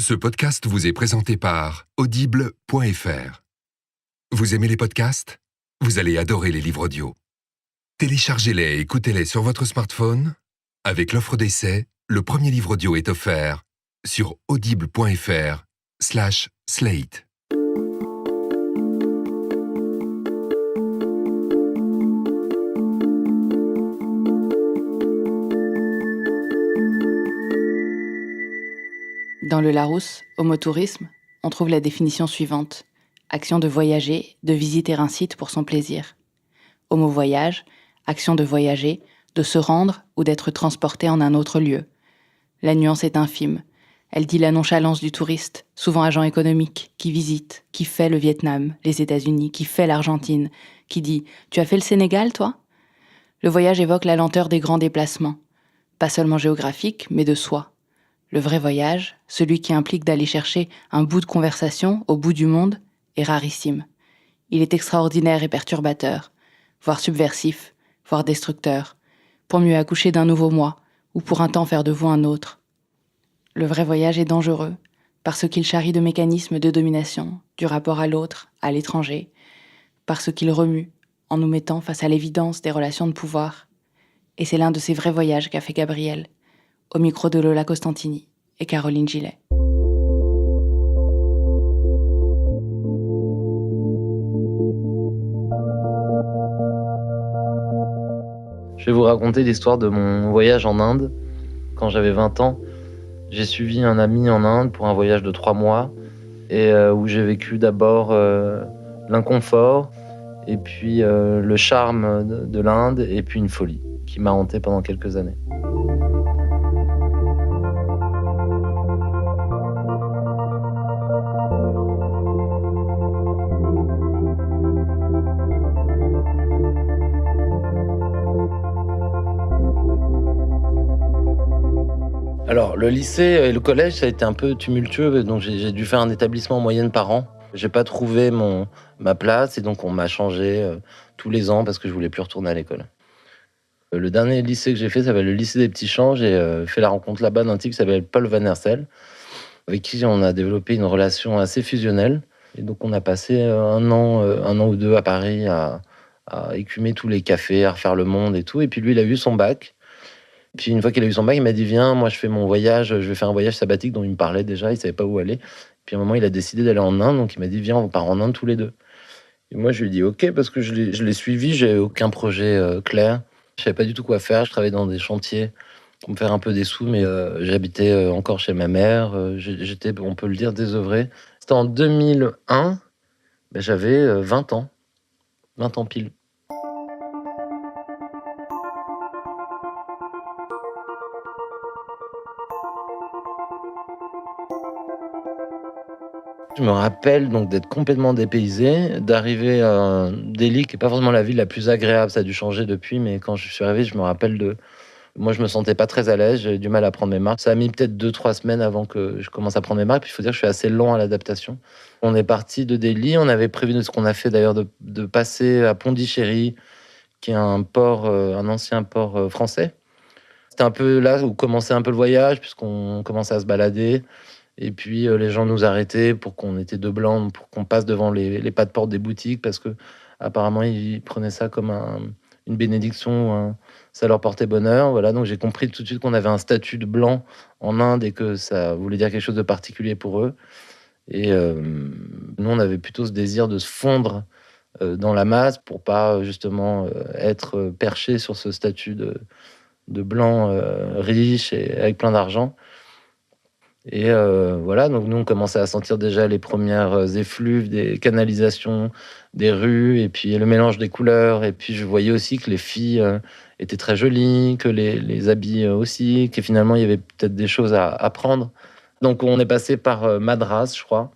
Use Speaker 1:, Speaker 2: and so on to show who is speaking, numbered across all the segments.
Speaker 1: Ce podcast vous est présenté par Audible.fr. Vous aimez les podcasts ? Vous allez adorer les livres audio. Téléchargez-les et écoutez-les sur votre smartphone. Avec l'offre d'essai, le premier livre audio est offert sur audible.fr/slate.
Speaker 2: Dans le Larousse, homotourisme, on trouve la définition suivante. Action de voyager, de visiter un site pour son plaisir. Homo-voyage, action de voyager, de se rendre ou d'être transporté en un autre lieu. La nuance est infime. Elle dit la nonchalance du touriste, souvent agent économique, qui visite, qui fait le Vietnam, les États-Unis, qui fait l'Argentine, qui dit « Tu as fait le Sénégal, toi ?» Le voyage évoque la lenteur des grands déplacements, pas seulement géographiques, mais de soi. Le vrai voyage, celui qui implique d'aller chercher un bout de conversation au bout du monde, est rarissime. Il est extraordinaire et perturbateur, voire subversif, voire destructeur, pour mieux accoucher d'un nouveau moi, ou pour un temps faire de vous un autre. Le vrai voyage est dangereux, parce qu'il charrie de mécanismes de domination, du rapport à l'autre, à l'étranger, parce qu'il remue, en nous mettant face à l'évidence des relations de pouvoir. Et c'est l'un de ces vrais voyages qu'a fait Gabriel, au micro de Lola Costantini et Caroline Gillet.
Speaker 3: Je vais vous raconter l'histoire de mon voyage en Inde. Quand j'avais 20 ans, j'ai suivi un ami en Inde pour un voyage de 3 mois et où j'ai vécu d'abord l'inconfort et puis le charme de l'Inde et puis une folie qui m'a hanté pendant quelques années. Alors, le lycée et le collège, ça a été un peu tumultueux, donc j'ai dû faire un établissement en moyenne par an. J'ai pas trouvé ma place et donc on m'a changé tous les ans parce que je voulais plus retourner à l'école. Le dernier lycée que j'ai fait s'appelle le lycée des Petits Champs. J'ai fait la rencontre là-bas d'un type qui s'appelle Paul Van Hersel, avec qui on a développé une relation assez fusionnelle. Et donc on a passé un an ou deux à Paris à écumer tous les cafés, à refaire le monde et tout. Et puis lui, il a eu son bac. Puis une fois qu'il a eu son bac, il m'a dit viens, moi je fais mon voyage, je vais faire un voyage sabbatique dont il me parlait déjà, il savait pas où aller. Puis à un moment, il a décidé d'aller en Inde, donc il m'a dit viens, on part en Inde tous les deux. Et moi je lui ai dit ok, parce que je l'ai suivi, j'ai aucun projet clair, je savais pas du tout quoi faire, je travaillais dans des chantiers pour me faire un peu des sous, mais j'habitais encore chez ma mère, j'étais, on peut le dire, désœuvré. C'était en 2001, j'avais 20 ans pile. Je me rappelle donc d'être complètement dépaysé, d'arriver à Delhi, qui n'est pas forcément la ville la plus agréable, ça a dû changer depuis, mais quand je suis arrivé, je me rappelle moi, je me sentais pas très à l'aise, j'avais du mal à prendre mes marques. Ça a mis peut-être 2-3 semaines avant que je commence à prendre mes marques, puis il faut dire que je suis assez lent à l'adaptation. On est parti de Delhi, on avait prévu ce qu'on a fait d'ailleurs de passer à Pondichéry, qui est un port, un ancien port français. C'était un peu là où commençait un peu le voyage, puisqu'on commençait à se balader. Et puis les gens nous arrêtaient pour qu'on était deux blancs, pour qu'on passe devant les pas de porte des boutiques, parce que apparemment ils prenaient ça comme une bénédiction, ça leur portait bonheur. Voilà, donc j'ai compris tout de suite qu'on avait un statut de blanc en Inde et que ça voulait dire quelque chose de particulier pour eux. Et nous, on avait plutôt ce désir de se fondre dans la masse pour pas justement être perché sur ce statut de blanc riche et avec plein d'argent. Et voilà, donc nous, on commençait à sentir déjà les premières effluves des canalisations, des rues, et puis le mélange des couleurs. Et puis je voyais aussi que les filles étaient très jolies, que les habits aussi, que finalement, il y avait peut-être des choses à apprendre. Donc on est passé par Madras, je crois.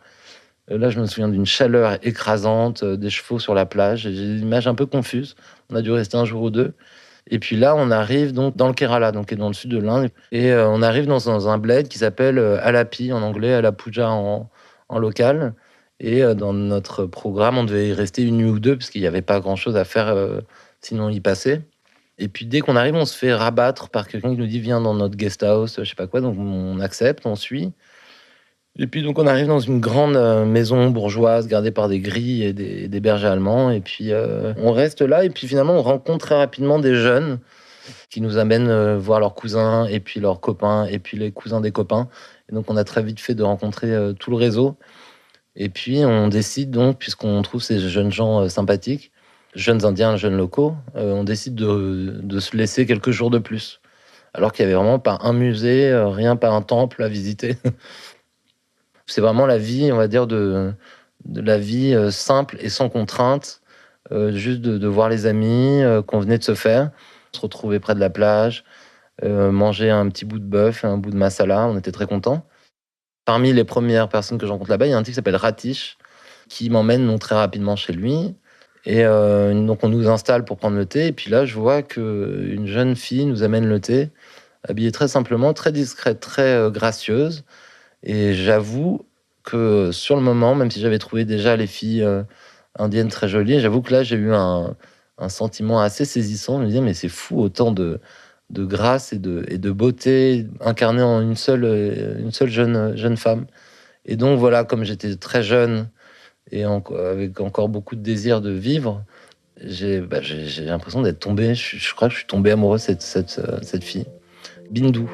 Speaker 3: Là, je me souviens d'une chaleur écrasante, des chevaux sur la plage. J'ai des images un peu confuses. On a dû rester un jour ou deux. Et puis là, on arrive donc dans le Kerala, donc qui est dans le sud de l'Inde. Et on arrive dans un bled qui s'appelle Alapi en anglais, Alappuzha en local. Et dans notre programme, on devait y rester une nuit ou deux, parce qu'il n'y avait pas grand-chose à faire, sinon y passer. Et puis dès qu'on arrive, on se fait rabattre par quelqu'un qui nous dit « Viens dans notre guest house », je sais pas quoi. Donc on accepte, on suit. Et puis donc on arrive dans une grande maison bourgeoise gardée par des grilles et des bergers allemands. Et puis on reste là et puis finalement on rencontre très rapidement des jeunes qui nous amènent voir leurs cousins et puis leurs copains et puis les cousins des copains. Et donc on a très vite fait de rencontrer tout le réseau. Et puis on décide donc, puisqu'on trouve ces jeunes gens sympathiques, jeunes indiens, jeunes locaux, on décide de se laisser quelques jours de plus. Alors qu'il n'y avait vraiment pas un musée, rien, pas un temple à visiter. C'est vraiment la vie, on va dire, de la vie simple et sans contrainte, juste de voir les amis qu'on venait de se faire, se retrouver près de la plage, manger un petit bout de bœuf, un bout de masala, on était très contents. Parmi les premières personnes que je rencontre là-bas, il y a un type qui s'appelle Ratish, qui m'emmène donc très rapidement chez lui. Et donc on nous installe pour prendre le thé. Et puis là, je vois qu'une jeune fille nous amène le thé, habillée très simplement, très discrète, très gracieuse. Et j'avoue que sur le moment, même si j'avais trouvé déjà les filles indiennes très jolies, j'avoue que là, j'ai eu un sentiment assez saisissant. Je me disais, mais c'est fou, autant de grâce et de beauté incarnée en une seule jeune femme. Et donc voilà, comme j'étais très jeune et avec encore beaucoup de désir de vivre, j'ai l'impression d'être tombé, je crois que je suis tombé amoureux de cette fille. Bindu.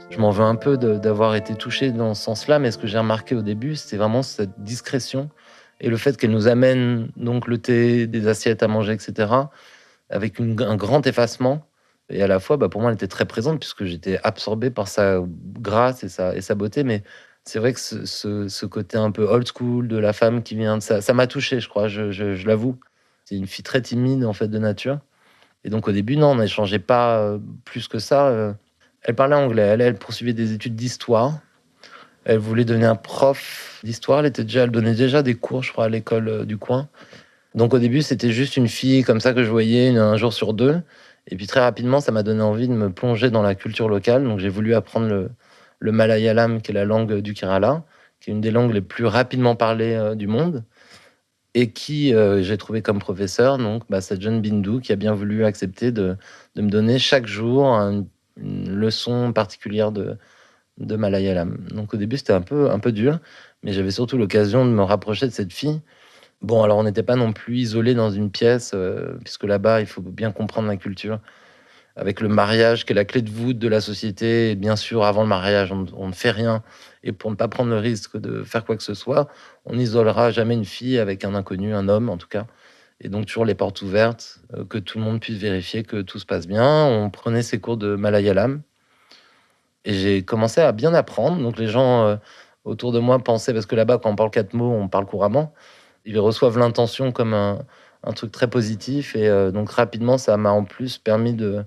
Speaker 3: Je m'en veux un peu d'avoir été touché dans ce sens-là, mais ce que j'ai remarqué au début, c'était vraiment cette discrétion et le fait qu'elle nous amène donc le thé, des assiettes à manger, etc., avec un grand effacement. Et à la fois, pour moi, elle était très présente puisque j'étais absorbé par sa grâce et sa beauté. Mais c'est vrai que ce côté un peu old school de la femme qui vient de ça m'a touché, je crois, je l'avoue. C'est une fille très timide, en fait, de nature. Et donc, au début, non, on n'échangeait pas plus que ça. Elle parlait anglais. Elle poursuivait des études d'histoire. Elle voulait devenir prof d'histoire. Elle donnait déjà des cours, je crois, à l'école du coin. Donc au début, c'était juste une fille comme ça que je voyais un jour sur deux. Et puis très rapidement, ça m'a donné envie de me plonger dans la culture locale. Donc j'ai voulu apprendre le malayalam, qui est la langue du Kerala, qui est une des langues les plus rapidement parlées du monde. Et qui j'ai trouvé comme professeur, donc cette jeune Bindu qui a bien voulu accepter de me donner chaque jour une leçon particulière de malayalam. Donc au début, c'était un peu dur, mais j'avais surtout l'occasion de me rapprocher de cette fille. Bon, alors on n'était pas non plus isolés dans une pièce, puisque là-bas, il faut bien comprendre la culture. Avec le mariage, qui est la clé de voûte de la société, et bien sûr, avant le mariage, on ne fait rien. Et pour ne pas prendre le risque de faire quoi que ce soit, on n'isolera jamais une fille avec un inconnu, un homme en tout cas. Et donc toujours les portes ouvertes, que tout le monde puisse vérifier que tout se passe bien. On prenait ces cours de malayalam. Et j'ai commencé à bien apprendre. Donc les gens autour de moi pensaient, parce que là-bas, quand on parle 4 mots, on parle couramment. Ils reçoivent l'intention comme un truc très positif. Et donc rapidement, ça m'a en plus permis de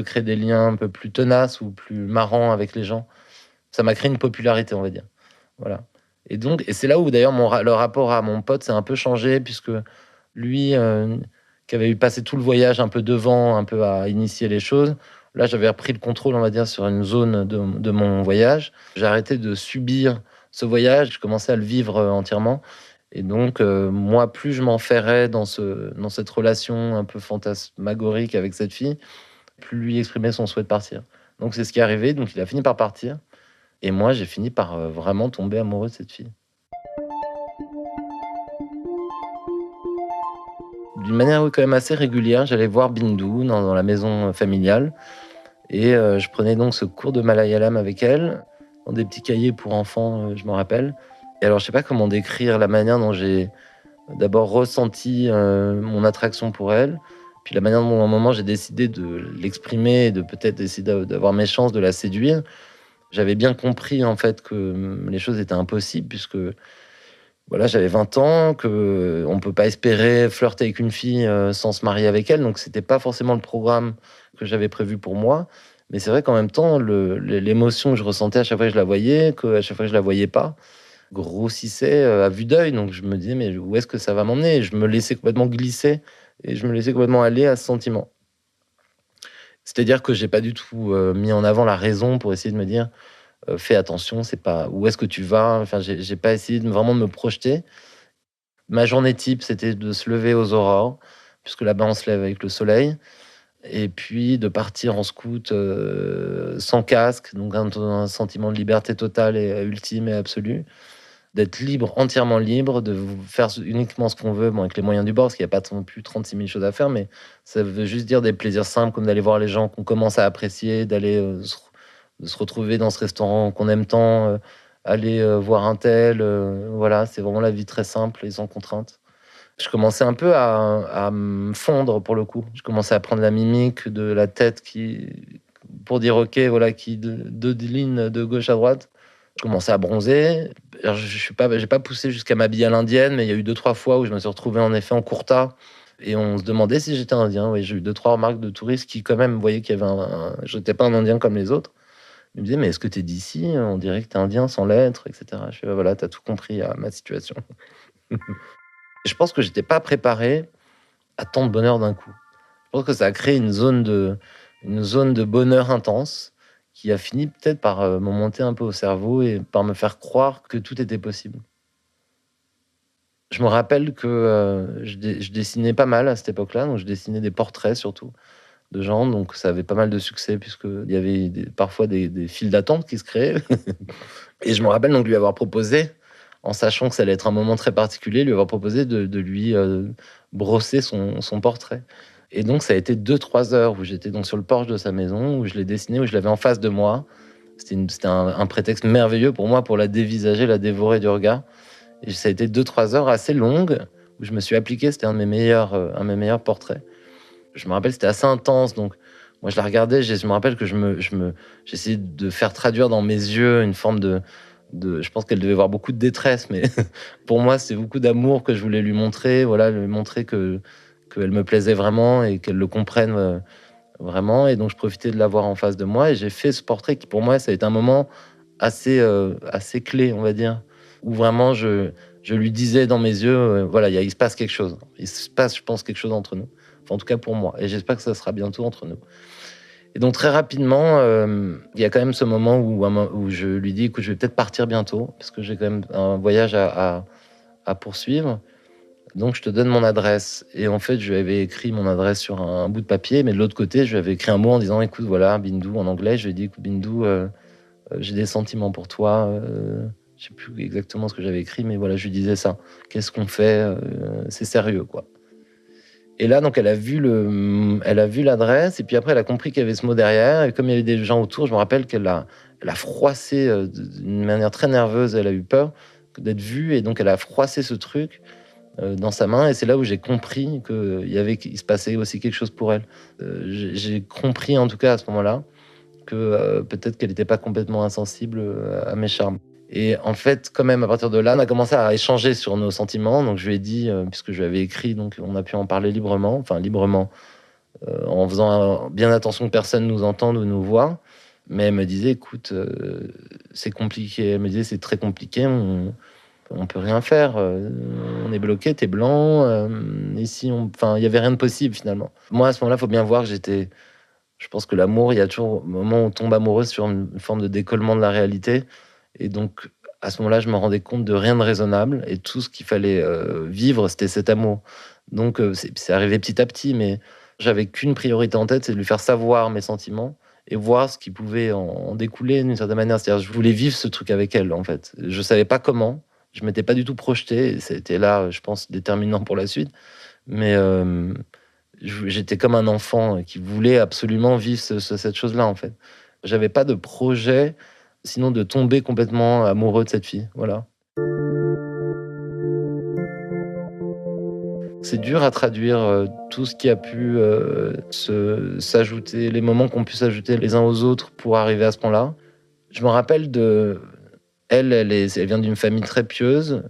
Speaker 3: créer des liens un peu plus tenaces ou plus marrants avec les gens. Ça m'a créé une popularité, on va dire. Voilà. Et c'est là où d'ailleurs le rapport à mon pote s'est un peu changé, puisque lui, qui avait eu passé tout le voyage un peu devant, un peu à initier les choses, là j'avais repris le contrôle, on va dire, sur une zone de mon voyage. J'ai arrêté de subir ce voyage, je commençais à le vivre entièrement. Et donc, moi, plus je m'enferrais dans cette relation un peu fantasmagorique avec cette fille, plus lui exprimait son souhait de partir. Donc c'est ce qui est arrivé, donc il a fini par partir. Et moi, j'ai fini par vraiment tomber amoureux de cette fille. D'une manière quand même assez régulière, j'allais voir Bindu dans la maison familiale. Et je prenais donc ce cours de malayalam avec elle, dans des petits cahiers pour enfants, je me rappelle. Et alors, je sais pas comment décrire la manière dont j'ai d'abord ressenti mon attraction pour elle, puis la manière dont à un moment j'ai décidé de l'exprimer et de peut-être essayer d'avoir mes chances de la séduire. J'avais bien compris en fait que les choses étaient impossibles, puisque voilà, j'avais 20 ans, que on peut pas espérer flirter avec une fille sans se marier avec elle, donc c'était pas forcément le programme que j'avais prévu pour moi. Mais c'est vrai qu'en même temps, l'émotion que je ressentais à chaque fois que je la voyais, qu'à chaque fois que je la voyais pas, grossissait à vue d'œil. Donc je me disais, mais où est-ce que ça va m'emmener? Et je me laissais complètement glisser et je me laissais complètement aller à ce sentiment. C'est-à-dire que j'ai pas du tout mis en avant la raison pour essayer de me dire, fais attention, c'est pas où est-ce que tu vas. Enfin, j'ai pas essayé vraiment de me projeter. Ma journée type, c'était de se lever aux aurores, puisque là-bas, on se lève avec le soleil, et puis de partir en scout, sans casque, donc un sentiment de liberté totale et ultime et absolue. D'être libre, entièrement libre, de faire uniquement ce qu'on veut, bon, avec les moyens du bord, parce qu'il n'y a pas non plus 36 000 choses à faire, mais ça veut juste dire des plaisirs simples, comme d'aller voir les gens qu'on commence à apprécier, d'aller de se retrouver dans ce restaurant qu'on aime tant, aller voir un tel, voilà, c'est vraiment la vie très simple et sans contrainte. Je commençais un peu à me fondre pour le coup. Je commençais à prendre la mimique de la tête qui, pour dire OK, voilà, qui de lignes de gauche à droite. Je commençais à bronzer. Alors, j'ai pas poussé jusqu'à m'habiller à l'indienne, mais il y a eu 2-3 fois où je me suis retrouvé en effet en kurta et on se demandait si j'étais indien. Oui, j'ai eu 2-3 remarques de touristes qui quand même voyaient qu'il y avait je n'étais pas un indien comme les autres. Ils me disaient: «Mais est-ce que tu es d'ici? On dirait que tu es indien sans l'être» et cetera. Je fais: «Bah, voilà, tu as tout compris à ma situation». Je pense que j'étais pas préparé à tant de bonheur d'un coup. Je pense que ça a créé une zone de bonheur intense qui a fini peut-être par, me monter un peu au cerveau et par me faire croire que tout était possible. Je me rappelle que, je dessinais pas mal à cette époque-là, donc je dessinais des portraits surtout de gens, donc ça avait pas mal de succès puisqu'il y avait parfois des files d'attente qui se créaient et je me rappelle donc lui avoir proposé, en sachant que ça allait être un moment très particulier, lui avoir proposé de lui, brosser son portrait. Et donc ça a été 2-3 heures où j'étais donc sur le porche de sa maison, où je l'ai dessiné, où je l'avais en face de moi. C'était un prétexte merveilleux pour moi pour la dévisager, la dévorer du regard. Et ça a été 2-3 heures assez longues où je me suis appliqué. C'était un de mes meilleurs portraits. Je me rappelle, c'était assez intense, donc moi je la regardais, je me rappelle que j'essayais de faire traduire dans mes yeux une forme je pense qu'elle devait voir beaucoup de détresse, mais pour moi, c'est beaucoup d'amour que je voulais lui montrer, voilà, lui montrer qu'elle me plaisait vraiment et qu'elle le comprenne, vraiment. Et donc je profitais de l'avoir en face de moi et j'ai fait ce portrait qui pour moi, ça a été un moment assez clé, on va dire, où vraiment je lui disais dans mes yeux, voilà, il se passe quelque chose. Il se passe, je pense, quelque chose entre nous. Enfin, en tout cas pour moi, et j'espère que ça sera bientôt entre nous. Et donc très rapidement, il y a quand même ce moment où je lui dis: «Écoute, je vais peut-être partir bientôt parce que j'ai quand même un voyage à poursuivre. Donc je te donne mon adresse». Et en fait, je lui avais écrit mon adresse sur un bout de papier, mais de l'autre côté, je lui avais écrit un mot en disant: «Écoute, voilà, Bindou», en anglais. Je lui ai dit: «Écoute, Bindou, j'ai des sentiments pour toi», je sais plus exactement ce que j'avais écrit, mais voilà, je lui disais ça. «Qu'est-ce qu'on fait? C'est sérieux, quoi». Et là, donc, elle a vu l'adresse et puis après, elle a compris qu'il y avait ce mot derrière et comme il y avait des gens autour, je me rappelle elle a froissé, d'une manière très nerveuse. Elle a eu peur d'être vue et donc elle a froissé ce truc, dans sa main et c'est là où j'ai compris qu'il se passait aussi quelque chose pour elle. J'ai compris, en tout cas, à ce moment-là, que, peut-être qu'elle n'était pas complètement insensible, à mes charmes. Et en fait, quand même, à partir de là, on a commencé à échanger sur nos sentiments. Donc je lui ai dit, puisque je lui avais écrit, donc on a pu en parler librement, enfin librement, en faisant bien attention que personne nous entende ou nous voit. Mais elle me disait: «Écoute, c'est compliqué». Elle me disait: «C'est très compliqué, on peut rien faire, on est bloqué, tu es blanc, ici on», enfin, il y avait rien de possible finalement. Moi, à ce moment-là, il faut bien voir que je pense que l'amour, il y a toujours un moment où on tombe amoureux sur une forme de décollement de la réalité. Et donc, à ce moment-là, je me rendais compte de rien de raisonnable et tout ce qu'il fallait, vivre, c'était cet amour. Donc, c'est arrivé petit à petit, mais j'avais qu'une priorité en tête, c'est de lui faire savoir mes sentiments et voir ce qui pouvait en découler d'une certaine manière. C'est-à-dire, je voulais vivre ce truc avec elle, en fait. Je savais pas comment, je m'étais pas du tout projeté et c'était là, je pense, déterminant pour la suite. Mais, j'étais comme un enfant qui voulait absolument vivre cette chose-là, en fait. J'avais pas de projet, sinon de tomber complètement amoureux de cette fille, voilà. C'est dur à traduire, tout ce qui a pu, s'ajouter, les moments qui ont pu s'ajouter les uns aux autres pour arriver à ce point-là. Je me rappelle elle vient d'une famille très pieuse,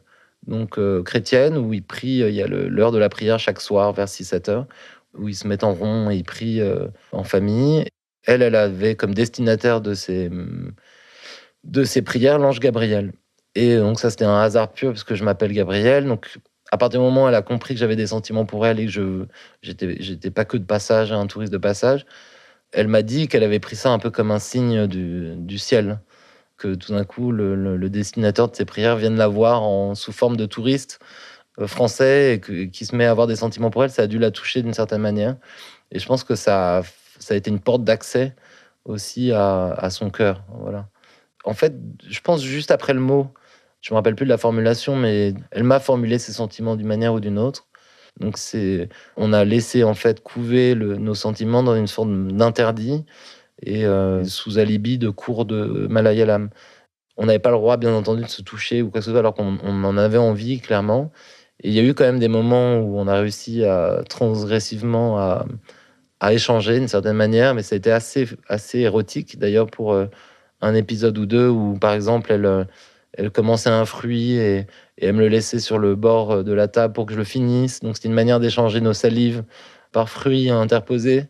Speaker 3: donc chrétienne, où ils prient, il y a l'heure de la prière chaque soir vers 6-7 heures, où ils se mettent en rond et ils prient, en famille. Elle avait comme destinataire de ses prières l'ange Gabriel. Et donc ça, c'était un hasard pur parce que je m'appelle Gabriel. Donc à partir du moment où elle a compris que j'avais des sentiments pour elle et que j'étais pas que de passage, un touriste de passage, elle m'a dit qu'elle avait pris ça un peu comme un signe du ciel, que tout d'un coup le destinateur de ses prières vienne la voir sous forme de touriste, français et qui se met à avoir des sentiments pour elle, ça a dû la toucher d'une certaine manière. Et je pense que ça a été une porte d'accès aussi à son cœur. Voilà. En fait, je pense juste après le mot, je me rappelle plus de la formulation, mais elle m'a formulé ses sentiments d'une manière ou d'une autre. Donc on a laissé en fait couver nos sentiments dans une forme d'interdit et sous alibi de cours de Malayalam. On n'avait pas le droit, bien entendu, de se toucher ou quoi que ce soit, alors qu'on en avait envie, clairement. Et il y a eu quand même des moments où on a réussi transgressivement à échanger d'une certaine manière, mais ça a été assez érotique, d'ailleurs, pour un épisode ou deux où, par exemple, elle commençait un fruit et elle me le laissait sur le bord de la table pour que je le finisse. Donc, c'était une manière d'échanger nos salives par fruits interposés.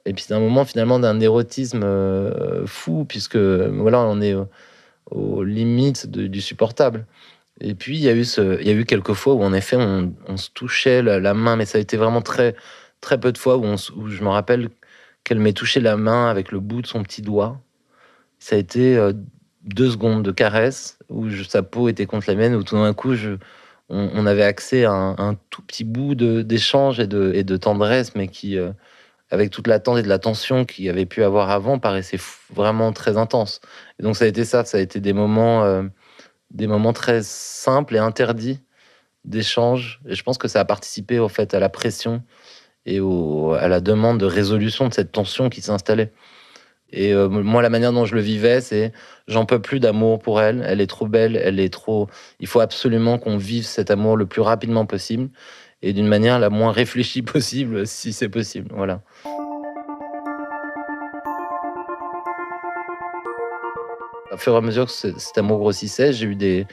Speaker 3: Et puis, c'est un moment, finalement, d'un érotisme fou, puisque, voilà, on est aux limites du supportable. Et puis, il y a eu quelques fois où, en effet, on se touchait la main, mais ça a été vraiment très, très peu de fois où je me rappelle qu'elle m'ait touché la main avec le bout de son petit doigt. Ça a été 2 secondes de caresse où sa peau était contre la mienne, où tout d'un coup, on avait accès à un tout petit bout d'échange et de tendresse, mais qui, avec toute l'attente et de la tension qu'il y avait pu avoir avant, paraissait vraiment très intense. Et donc ça a été ça, ça a été des moments très simples et interdits d'échange. Et je pense que ça a participé au fait à la pression et à la demande de résolution de cette tension qui s'installait. Et moi, la manière dont je le vivais, c'est j'en peux plus d'amour pour elle. Elle est trop belle, elle est trop. Il faut absolument qu'on vive cet amour le plus rapidement possible et d'une manière la moins réfléchie possible, si c'est possible. Voilà. Au fur et à mesure que cet amour grossissait, j'ai eu des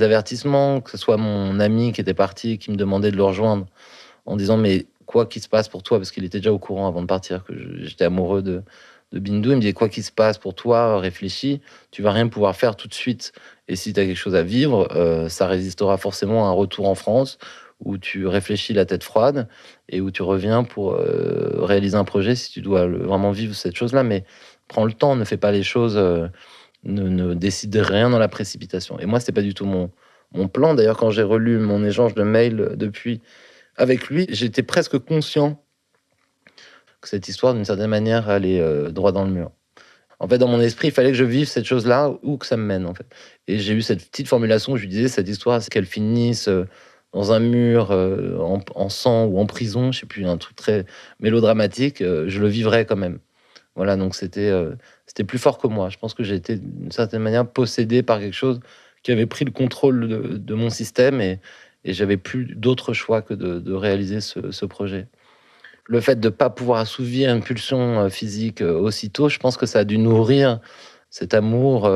Speaker 3: avertissements, que ce soit mon ami qui était parti, qui me demandait de le rejoindre, en disant mais quoi qu'il se passe pour toi, parce qu'il était déjà au courant avant de partir que j'étais amoureux de Bintou, il me disait quoi qu'il se passe pour toi, réfléchis, tu vas rien pouvoir faire tout de suite. Et si tu as quelque chose à vivre, ça résistera forcément à un retour en France où tu réfléchis la tête froide et où tu reviens pour réaliser un projet si tu dois vraiment vivre cette chose-là. Mais prends le temps, ne fais pas les choses. Ne décide de rien dans la précipitation. Et moi, c'était pas du tout mon plan. D'ailleurs, quand j'ai relu mon échange de mails depuis avec lui, j'étais presque conscient que cette histoire, d'une certaine manière, allait droit dans le mur. En fait, dans mon esprit, il fallait que je vive cette chose-là où que ça me mène, en fait. Et j'ai eu cette petite formulation où je lui disais, cette histoire, c'est qu'elle finisse dans un mur, en sang ou en prison, je sais plus, un truc très mélodramatique, je le vivrais quand même. Voilà, donc c'était plus fort que moi. Je pense que j'ai été d'une certaine manière possédé par quelque chose qui avait pris le contrôle de mon système et j'avais plus d'autre choix que de réaliser ce projet. Le fait de ne pas pouvoir assouvir une pulsion physique aussitôt, je pense que ça a dû nourrir cet amour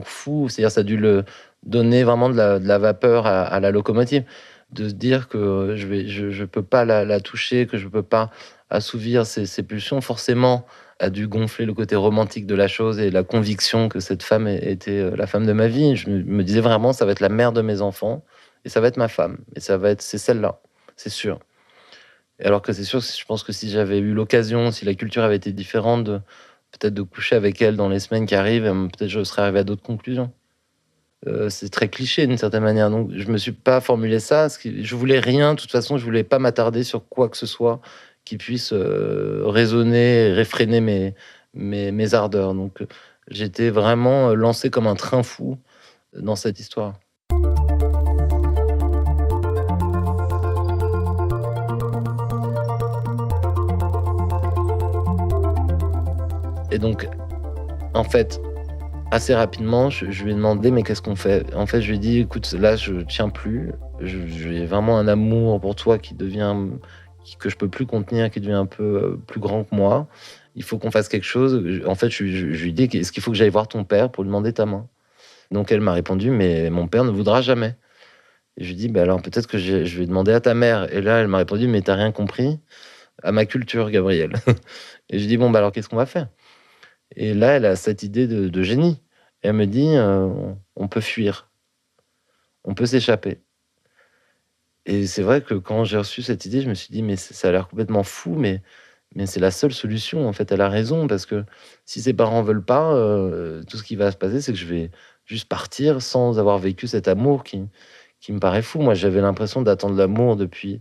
Speaker 3: fou. C'est-à-dire, ça a dû le donner vraiment de la vapeur à la locomotive, de se dire que je peux pas la toucher, que je peux pas assouvir ces pulsions. Forcément, a dû gonfler le côté romantique de la chose et la conviction que cette femme était la femme de ma vie. Je me disais vraiment, ça va être la mère de mes enfants et ça va être ma femme. Et c'est celle-là, c'est sûr. Et alors que c'est sûr, je pense que si j'avais eu l'occasion, si la culture avait été différente, peut-être de coucher avec elle dans les semaines qui arrivent, peut-être je serais arrivé à d'autres conclusions. C'est très cliché d'une certaine manière, donc je me suis pas formulé ça. Je voulais rien, de toute façon, je voulais pas m'attarder sur quoi que ce soit qui puisse raisonner, réfréner mes ardeurs. Donc j'étais vraiment lancé comme un train fou dans cette histoire. Et donc, en fait, assez rapidement, je lui ai demandé: «Mais qu'est-ce qu'on fait?» En fait, je lui ai dit: «Écoute, là, je tiens plus. J'ai vraiment un amour pour toi que je peux plus contenir, qui devient un peu, plus grand que moi. Il faut qu'on fasse quelque chose». En fait, je lui ai dit: «Est-ce qu'il faut que j'aille voir ton père pour lui demander ta main?» Donc elle m'a répondu: «Mais mon père ne voudra jamais». Et je lui ai dit: «Bah, alors peut-être que je vais demander à ta mère». Et là, elle m'a répondu: «Mais tu as rien compris à ma culture, Gabriel». Et je lui ai dit: «Bon, bah, alors qu'est-ce qu'on va faire?» Et là, elle a cette idée de génie. Elle me dit: On peut fuir, on peut s'échapper». Et c'est vrai que quand j'ai reçu cette idée, je me suis dit: «Mais ça a l'air complètement fou, mais c'est la seule solution, en fait». Elle a raison, parce que si ses parents veulent pas, tout ce qui va se passer, c'est que je vais juste partir sans avoir vécu cet amour qui me paraît fou. Moi, j'avais l'impression d'attendre l'amour depuis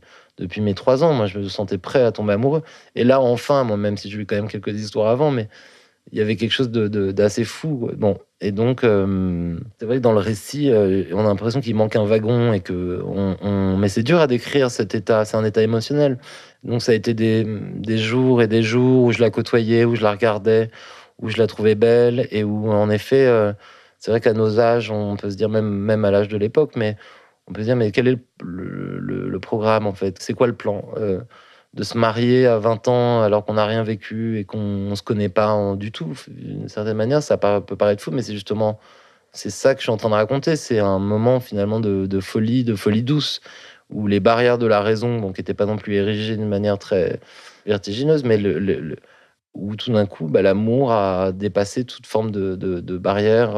Speaker 3: mes 3 ans. Moi, je me sentais prêt à tomber amoureux. Et là, enfin, moi, même si j'ai eu quand même quelques histoires avant, mais il y avait quelque chose d'assez fou. Bon, et donc, c'est vrai que dans le récit, on a l'impression qu'il manque un wagon et que mais c'est dur à décrire cet état. C'est un état émotionnel. Donc, ça a été des jours et des jours où je la côtoyais, où je la regardais, où je la trouvais belle et où, en effet, c'est vrai qu'à nos âges, on peut se dire, même à l'âge de l'époque, mais on peut se dire, mais quel est le programme, en fait? C'est quoi le plan? De se marier à 20 ans alors qu'on n'a rien vécu et qu'on ne se connaît pas du tout. D'une certaine manière, peut paraître fou, mais c'est ça que je suis en train de raconter. C'est un moment finalement de folie douce, où les barrières de la raison, donc, n'étaient pas non plus érigées d'une manière très vertigineuse, mais où tout d'un coup, l'amour a dépassé toute forme de barrière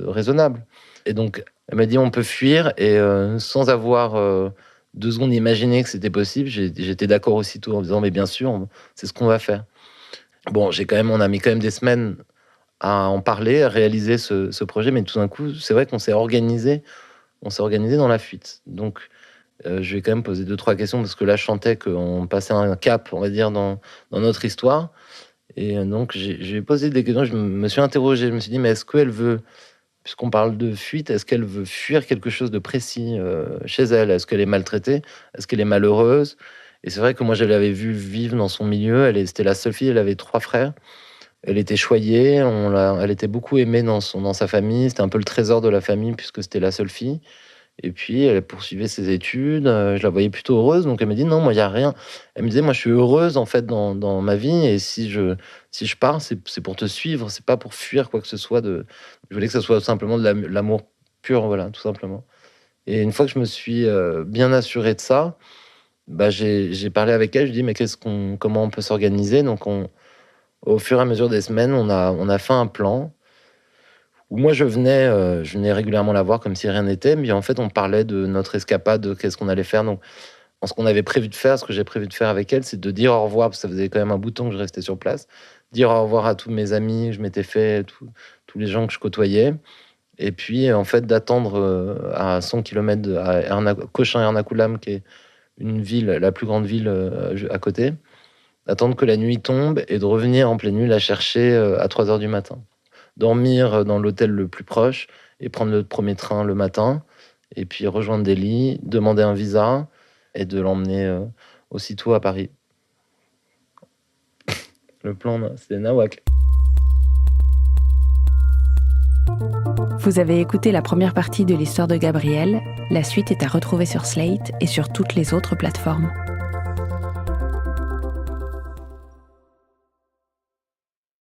Speaker 3: raisonnable. Et donc, elle m'a dit, on peut fuir, et sans avoir 2 secondes imaginé que c'était possible, j'étais d'accord aussitôt en disant, mais bien sûr, c'est ce qu'on va faire. Bon, on a mis quand même des semaines à en parler, à réaliser ce projet, mais tout d'un coup, c'est vrai qu'on s'est organisé dans la fuite. Donc, je vais quand même poser 2-3 questions, parce que là, je sentais qu'on passait un cap, on va dire, dans notre histoire. Et donc, j'ai posé des questions, je me suis interrogé, je me suis dit, mais est-ce qu'elle veut, puisqu'on parle de fuite, est-ce qu'elle veut fuir quelque chose de précis chez elle? Est-ce qu'elle est maltraitée? Est-ce qu'elle est malheureuse? Et c'est vrai que moi, je l'avais vue vivre dans son milieu. C'était la seule fille, elle avait 3 frères. Elle était choyée, elle était beaucoup aimée dans sa famille. C'était un peu le trésor de la famille, puisque c'était la seule fille. Et puis, elle poursuivait ses études. Je la voyais plutôt heureuse. Donc, elle me dit, non, moi, il n'y a rien. Elle me disait, moi, je suis heureuse, en fait, dans ma vie. Et si je pars, c'est pour te suivre. C'est pas pour fuir quoi que ce soit. Je voulais que ce soit simplement de l'amour pur, voilà, tout simplement. Et une fois que je me suis bien assuré de ça, j'ai parlé avec elle. Je dis, mais comment on peut s'organiser? Donc, au fur et à mesure des semaines, on a fait un plan où moi je venais régulièrement la voir comme si rien n'était, mais en fait on parlait de notre escapade, de qu'est-ce qu'on allait faire. Donc, ce qu'on avait prévu de faire, ce que j'ai prévu de faire avec elle, c'est de dire au revoir, parce que ça faisait quand même un bout de temps que je restais sur place, dire au revoir à tous mes amis que je m'étais fait, tous les gens que je côtoyais, et puis en fait d'attendre à 100 km à Cochin-Ernakulam, qui est une ville, la plus grande ville à côté, d'attendre que la nuit tombe et de revenir en pleine nuit la chercher à 3h du matin. Dormir dans l'hôtel le plus proche et prendre le premier train le matin, et puis rejoindre Delhi, demander un visa et de l'emmener aussitôt à Paris. Le plan, c'était nawak.
Speaker 2: Vous avez écouté la première partie de l'histoire de Gabrielle. La suite est à retrouver sur Slate et sur toutes les autres plateformes.